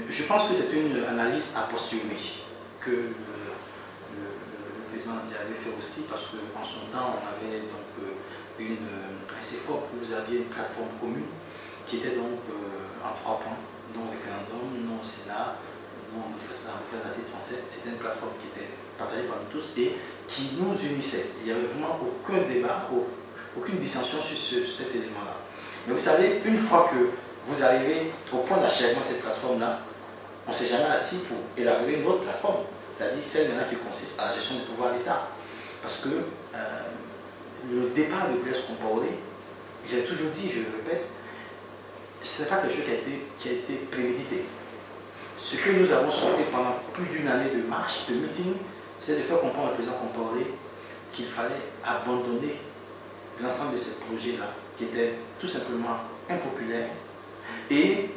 Je pense que c'est une analyse a posteriori que le président avait fait aussi, parce qu'en son temps, on avait donc un CFOP où vous aviez une plateforme commune qui était donc en 3 points: non au référendum, non au Sénat, non au référendum de l'article 37. C'était une plateforme qui était partagée par nous tous et qui nous unissait. Il n'y avait vraiment aucun débat, aucune dissension sur cet élément-là. Mais vous savez, une fois que vous arrivez au point d'achèvement de cette plateforme-là, on ne s'est jamais assis pour élaborer une autre plateforme, c'est-à-dire celle maintenant qui consiste à la gestion du pouvoir d'État. Parce que le départ de Blaise Compaoré, j'ai toujours dit, je le répète, ce n'est pas quelque chose qui a été prémédité. Ce que nous avons souhaité pendant plus d'une année de marche, de meeting, c'est de faire comprendre au président Compaoré qu'il fallait abandonner l'ensemble de ces projets-là, qui étaient tout simplement impopulaires, et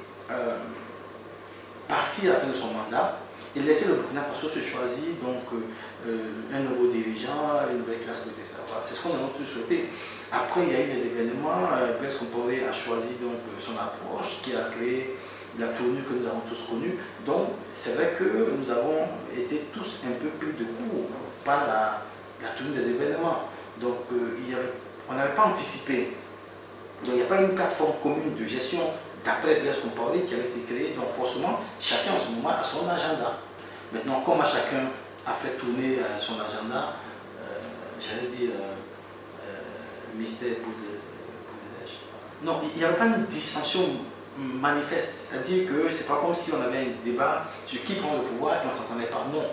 partir à la fin de son mandat et laisser le Burkina Faso se choisir donc un nouveau dirigeant, une nouvelle classe politique. C'est ce qu'on a tous souhaité. Après, il y a eu les événements, Blaise Compaoré a choisi donc son approche qui a créé la tournure que nous avons tous connue. Donc, c'est vrai que nous avons été tous un peu pris de court par la tournure des événements. Donc, on n'avait pas anticipé. Donc, il n'y a pas une plateforme commune de gestion d'après Blaise Compaoré qui avait été créée. Donc, forcément, chacun en ce moment a son agenda. Maintenant, comment chacun a fait tourner son agenda, j'allais dire mystère pour des... Non, il n'y avait pas une dissension manifeste. C'est-à-dire que c'est pas comme si on avait un débat sur qui prend le pouvoir et on ne s'entendait pas. Non,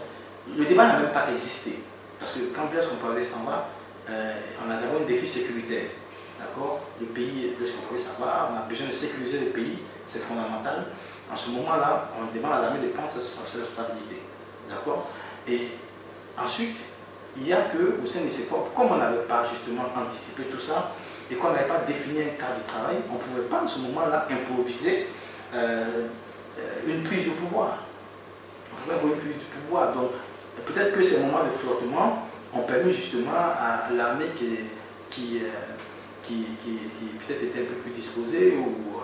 le débat n'a même pas existé. Parce que quand Blaise Compaoré s'en va, on a d'abord un défi sécuritaire. D'accord? Le pays, Blaise Compaoré, ça va, on a besoin de sécuriser le pays, c'est fondamental. En ce moment-là, on demande à l'armée de prendre sa stabilité. D'accord? Et ensuite, il y a que au sein de ces forces, comme on n'avait pas justement anticipé tout ça et qu'on n'avait pas défini un cadre de travail, on ne pouvait pas en ce moment-là improviser une prise de pouvoir. On pouvait improviser une prise de pouvoir. Donc, peut-être que ces moments de flottement ont permis justement à l'armée qui peut-être était un peu plus disposée, ou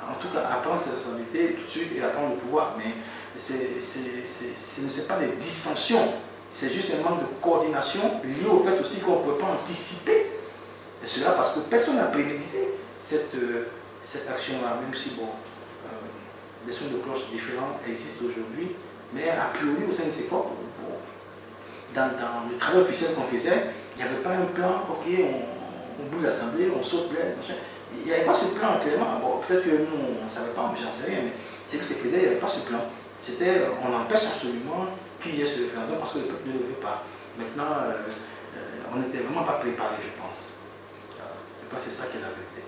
en tout cas à prendre ses responsabilités tout de suite et à prendre le pouvoir. Mais ce n'est pas des dissensions, c'est juste un manque de coordination lié au fait aussi qu'on ne peut pas anticiper. Et cela parce que personne n'a prémédité cette action-là, même si bon, des sons de cloche différents existent aujourd'hui, mais a priori au sein de ces corps, dans le travail officiel qu'on faisait, il n'y avait pas un plan, ok, on bouge l'Assemblée, on saute Blaise, machin. Il n'y avait pas ce plan clairement. Bon, peut-être que nous, on ne savait pas, mais j'en sais rien, mais c'est que ce faisait, il n'y avait pas ce plan. C'était, on empêche absolument qu'il y ait ce référendum parce que le peuple ne le veut pas. Maintenant, on n'était vraiment pas préparé, je pense. Je pense que c'est ça qui est la vérité.